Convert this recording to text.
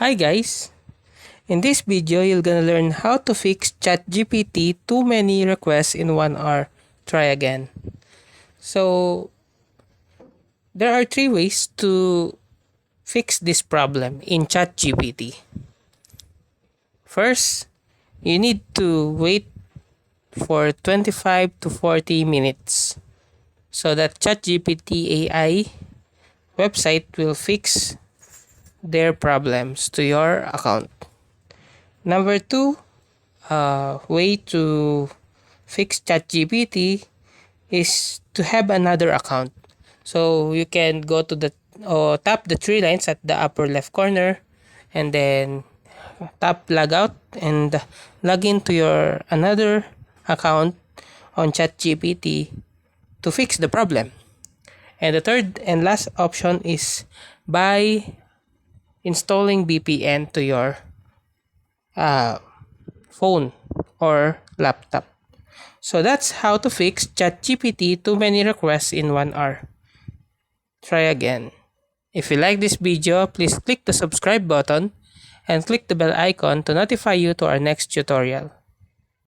Hi guys! In this video, you're gonna learn how to fix ChatGPT too many requests in 1 hour. Try again. So, there are three ways to fix this problem in ChatGPT. First, you need to wait for 25 to 40 minutes so that ChatGPT AI website will fix their problems to your account. Number two, way to fix ChatGPT is to have another account. So you can go to the tap the three lines at the upper left corner, and then tap log out and log into your another account on ChatGPT to fix the problem. And the third and last option is by installing VPN to your uh, phone or laptop. So that's how to fix ChatGPT too many requests in 1 hour. Try again. If you like this video, please click the subscribe button and click the bell icon to notify you to our next tutorial.